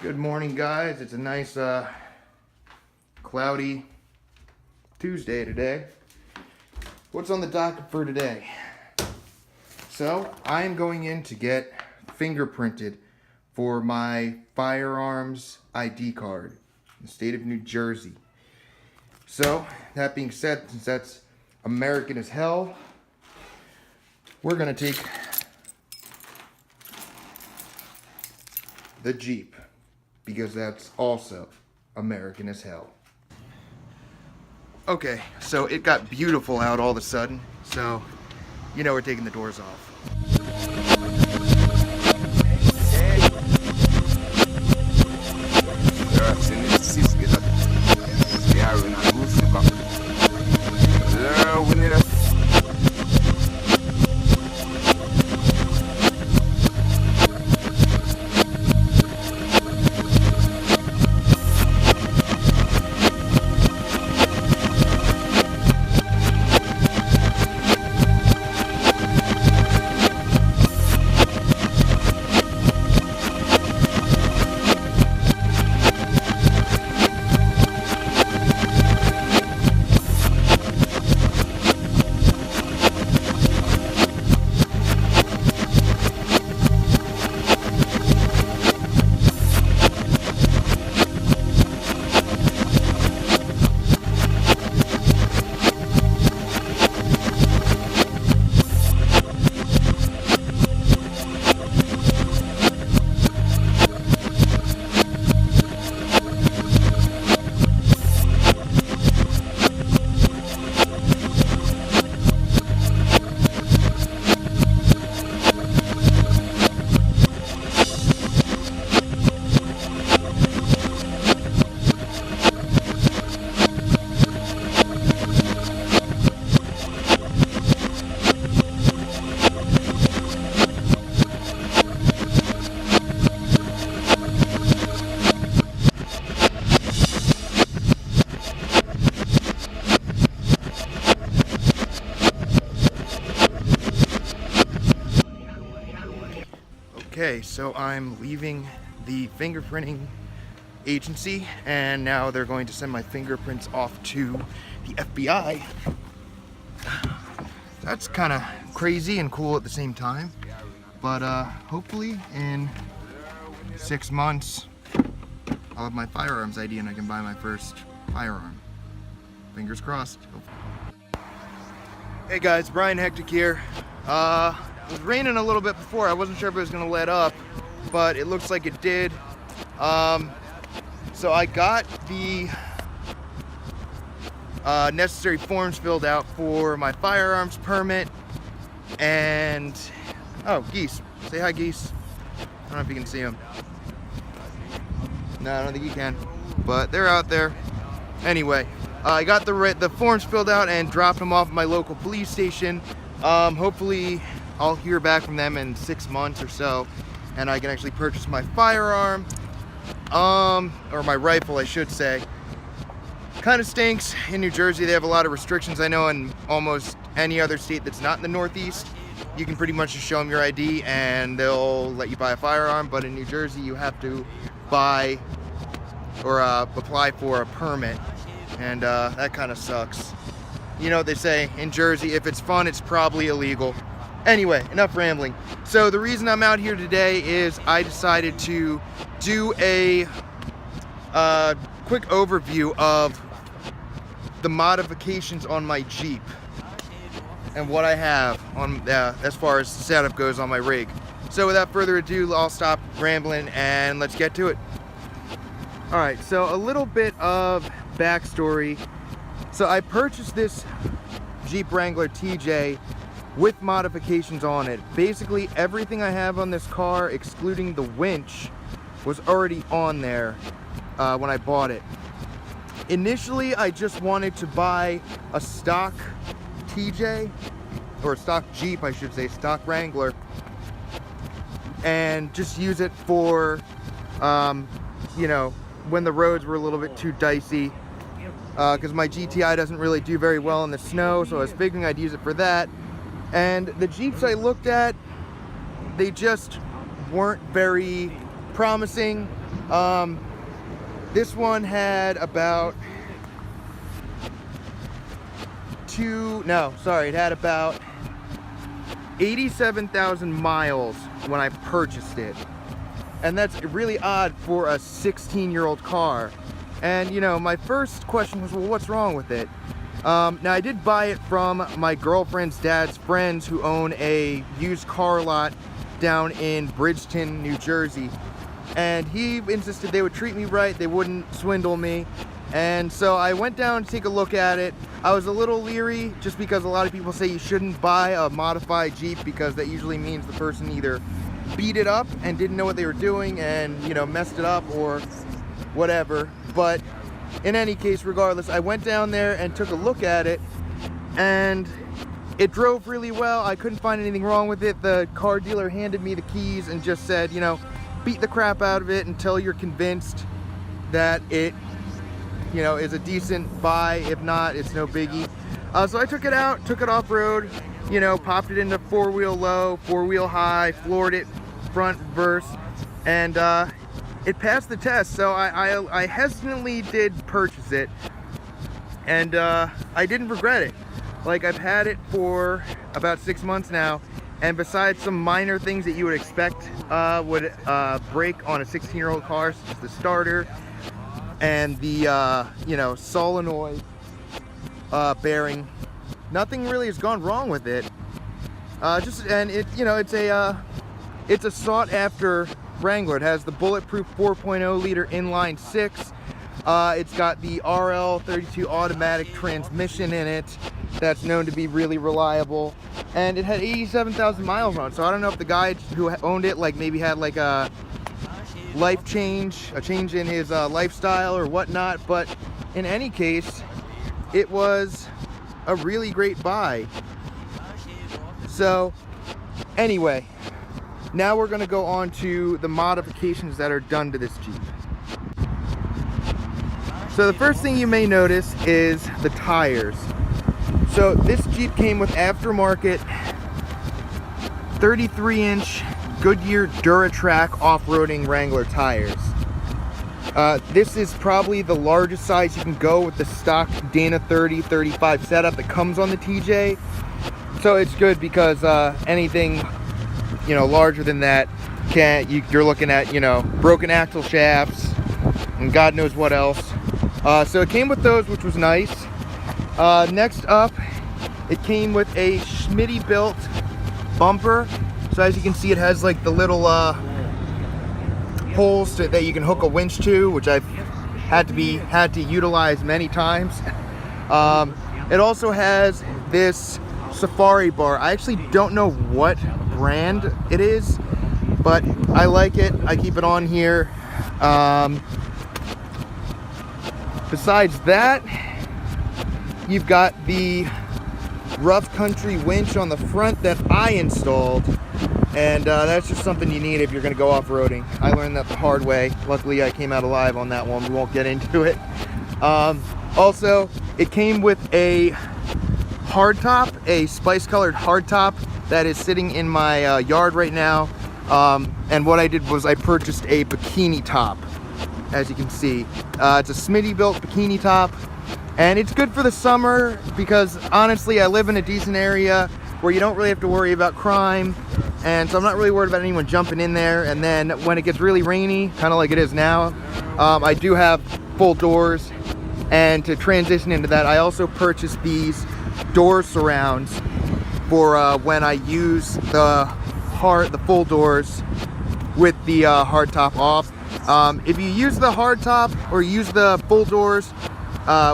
Good morning, guys. It's a nice cloudy Tuesday today. What's on the docket for today? So I am going in to get fingerprinted for my firearms ID card in the state of New Jersey. So that being said, since that's American as hell, we're gonna take the Jeep, because that's also American as hell. Okay, so it got beautiful out all of a sudden, so you know we're taking the doors off. Okay, so I'm leaving the fingerprinting agency, and now they're going to send my fingerprints off to the FBI. That's kind of crazy and cool at the same time, but hopefully in 6 months I'll have my firearms ID and I can buy my first firearm. Fingers crossed. Hey guys, Brian Hectic here. It was raining a little bit before. I wasn't sure if it was going to let up, but it looks like it did. So I got the necessary forms filled out for my firearms permit, and oh, geese. Say hi, geese. I don't know if you can see them. No, I don't think you can, but they're out there. Anyway, I got the forms filled out and dropped them off at my local police station. Hopefully I'll hear back from them in 6 months or so, and I can actually purchase my firearm, or my rifle, I should say. Kind of stinks. In New Jersey, they have a lot of restrictions. I know in almost any other state that's not in the Northeast, you can pretty much just show them your ID and they'll let you buy a firearm, but in New Jersey, you have to buy or apply for a permit, and that kind of sucks. You know what they say, in Jersey, if it's fun, it's probably illegal. Anyway, enough rambling. So the reason I'm out here today is I decided to do a quick overview of the modifications on my Jeep and what I have on as far as setup goes on my rig. So without further ado, I'll stop rambling and let's get to it. Alright, so a little bit of backstory. So I purchased this Jeep Wrangler TJ with modifications on it. Basically everything I have on this car, excluding the winch, was already on there when I bought it. Initially I just wanted to buy a stock TJ, or stock Jeep I should say, stock Wrangler, and just use it for you know, when the roads were a little bit too dicey, because my GTI doesn't really do very well in the snow, so I was figuring I'd use it for that. And the Jeeps I looked at, they just weren't very promising. This one had about it had about 87,000 miles when I purchased it. And that's really odd for a 16-year-old car. And you know, my first question was, well, what's wrong with it? Now I did buy it from my girlfriend's dad's friends who own a used car lot down in Bridgeton, New Jersey. And he insisted they would treat me right, they wouldn't swindle me. And so I went down to take a look at it. I was a little leery just because a lot of people say you shouldn't buy a modified Jeep because that usually means the person either beat it up and didn't know what they were doing and, you know, messed it up or whatever. But in any case, regardless, I went down there and took a look at it, and it drove really well. I couldn't find anything wrong with it. The car dealer handed me the keys and just said, you know, beat the crap out of it until you're convinced that it, you know, is a decent buy. If not, it's no biggie. So I took it out, took it off-road, you know, popped it into 4-wheel low, 4-wheel high, floored it front, reverse, and it passed the test. So I hesitantly did purchase it, and I didn't regret it. Like, I've had it for about 6 months now, and besides some minor things that you would expect would break on a 16-year-old car, such as the starter and the you know, solenoid bearing, nothing really has gone wrong with it. And it, you know, it's a sought-after Wrangler. It has the bulletproof 4.0 liter inline 6. It's got the RL32 automatic transmission in it that's known to be really reliable, and it had 87,000 miles on it. So I don't know if the guy who owned it like maybe had like a life change, a change in his lifestyle or whatnot, but in any case, it was a really great buy. So anyway, now we're going to go on to the modifications that are done to this Jeep. So the first thing you may notice is the tires. So this Jeep came with aftermarket 33-inch Goodyear Duratrac off-roading Wrangler tires. This is probably the largest size you can go with the stock Dana 30-35 setup that comes on the TJ. So it's good because anything, you know, larger than that, you're looking at, you know, broken axle shafts and God knows what else. So it came with those, which was nice. Next up, it came with a Schmitty built bumper. So as you can see, it has like the little holes that you can hook a winch to, which I've had to utilize many times. It also has this Safari bar. I actually don't know what brand it is, but I like it. I keep it on here. Besides that, you've got the rough country winch on the front that I installed, and that's just something you need if you're going to go off-roading. I learned that the hard way. Luckily, I came out alive on that one. We won't get into it. Also, it came with a hardtop, a spice-colored hardtop that is sitting in my yard right now. And what I did was I purchased a bikini top, as you can see. It's a Smitty-built bikini top, and it's good for the summer because, honestly, I live in a decent area where you don't really have to worry about crime, and so I'm not really worried about anyone jumping in there. And then when it gets really rainy, kind of like it is now, I do have full doors. And to transition into that, I also purchased these door surrounds for when I use the full doors with the hard top off. If you use the hard top or use the full doors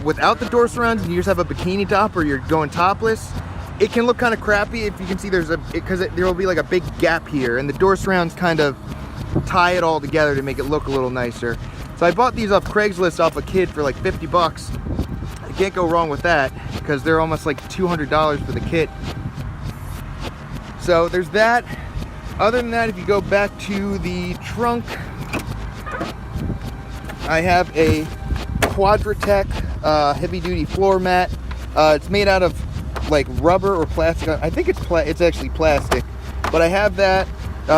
without the door surrounds and you just have a bikini top or you're going topless, it can look kind of crappy. If you can see, there will be like a big gap here, and the door surrounds kind of tie it all together to make it look a little nicer. So I bought these off Craigslist off a kid for like 50 bucks. I can't go wrong with that because they're almost like $200 for the kit. So there's that. Other than that, if you go back to the trunk, I have a Quadratec heavy duty floor mat. It's made out of like rubber or plastic. I think it's actually plastic, but I have that.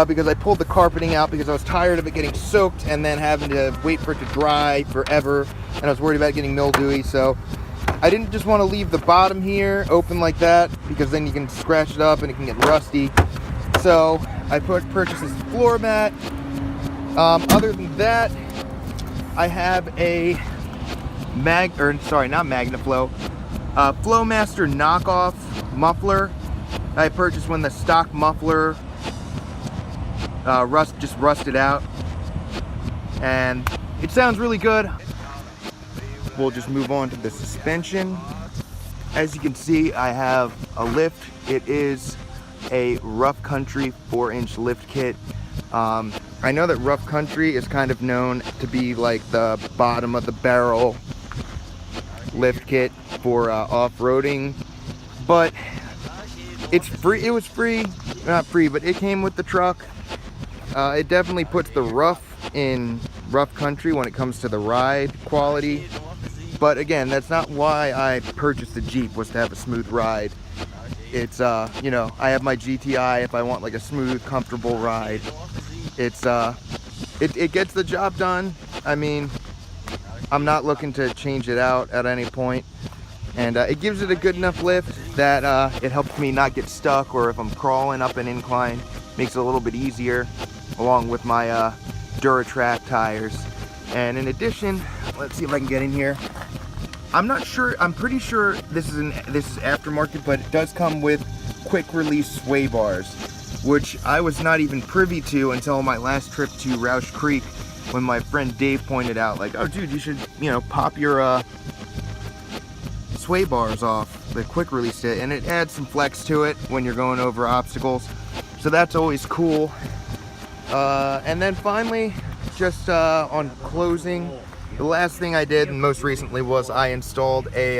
because I pulled the carpeting out because I was tired of it getting soaked and then having to wait for it to dry forever, and I was worried about getting mildewy. So I didn't just want to leave the bottom here open like that, because then you can scratch it up and it can get rusty. So I purchased this floor mat. Other than that, I have a Magnaflow, Flowmaster knockoff muffler. I purchased when the stock muffler just rusted out, and it sounds really good. We'll just move on to the suspension. As you can see, I have a lift. It is a Rough Country 4-inch lift kit. I know that Rough Country is kind of known to be like the bottom of the barrel lift kit for off-roading, but it's free. It was free, not free, but it came with the truck. It definitely puts the rough in Rough Country when it comes to the ride quality. But again, that's not why I purchased the Jeep, was to have a smooth ride. It's, you know, I have my GTI if I want like a smooth, comfortable ride. It's, it gets the job done. I mean, I'm not looking to change it out at any point. And it gives it a good enough lift that it helps me not get stuck, or if I'm crawling up an incline, makes it a little bit easier, along with my Duratrack tires. And in addition, let's see if I can get in here. I'm not sure, I'm pretty sure this is aftermarket, but it does come with quick release sway bars, which I was not even privy to until my last trip to Roush Creek, when my friend Dave pointed out, like, oh dude, you should, you know, pop your sway bars off, the quick release kit, and it adds some flex to it when you're going over obstacles. So that's always cool. And then finally, just on closing, the last thing I did, and most recently, was I installed a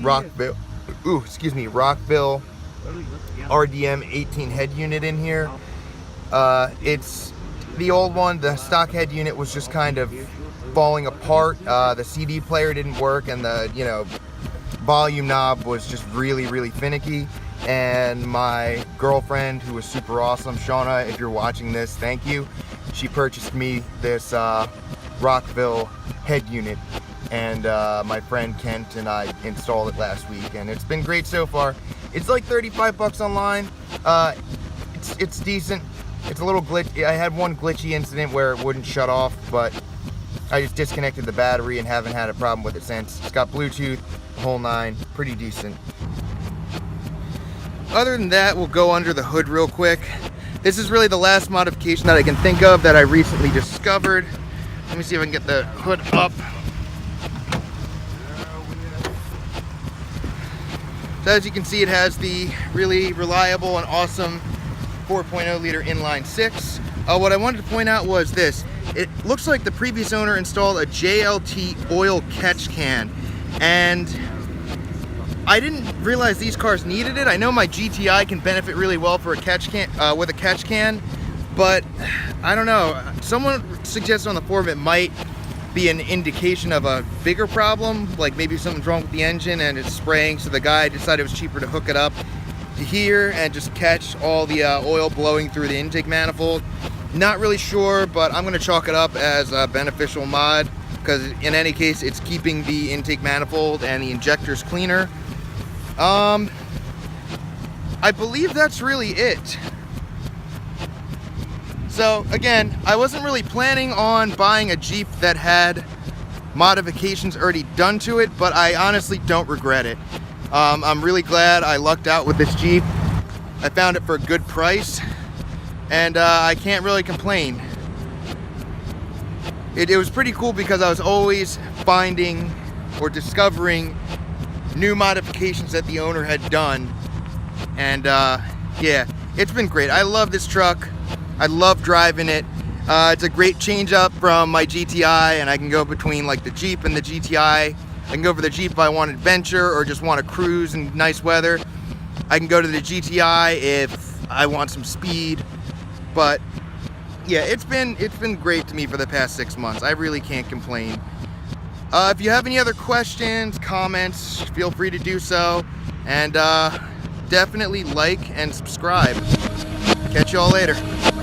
Rockville RDM 18 head unit in here. It's the old one. The stock head unit was just kind of falling apart. The CD player didn't work, and the, you know, volume knob was just really finicky. And my girlfriend, who was super awesome, Shauna, if you're watching this, thank you. She purchased me this Rockville head unit, and my friend Kent and I installed it last week, and it's been great so far. It's like 35 bucks online. It's decent. It's a little glitchy. I had one glitchy incident where it wouldn't shut off, but I just disconnected the battery and haven't had a problem with it since. It's got Bluetooth, the whole nine, pretty decent. Other than that, we'll go under the hood real quick. This is really the last modification that I can think of that I recently discovered. Let me see if I can get the hood up. So as you can see, it has the really reliable and awesome 4.0 liter inline six. What I wanted to point out was this. It looks like the previous owner installed a JLT oil catch can, and I didn't realize these cars needed it. I know my GTI can benefit really well for a catch can, with a catch can, but I don't know. Someone suggested on the forum it might be an indication of a bigger problem, like maybe something's wrong with the engine and it's spraying, so the guy decided it was cheaper to hook it up to here and just catch all the oil blowing through the intake manifold. Not really sure, but I'm gonna chalk it up as a beneficial mod, because in any case, it's keeping the intake manifold and the injectors cleaner. I believe that's really it. So again, I wasn't really planning on buying a Jeep that had modifications already done to it, but I honestly don't regret it. I'm really glad I lucked out with this Jeep. I found it for a good price, and I can't really complain. It was pretty cool because I was always finding or discovering new modifications that the owner had done, and yeah, it's been great. I love this truck. I love driving it. It's a great change up from my GTI, and I can go between like the Jeep and the GTI. I can go for the Jeep if I want adventure or just want to cruise in nice weather. I can go to the GTI if I want some speed. But yeah, it's been great to me for the past 6 months. I really can't complain. If you have any other questions, comments, feel free to do so, and definitely like and subscribe. Catch y'all later.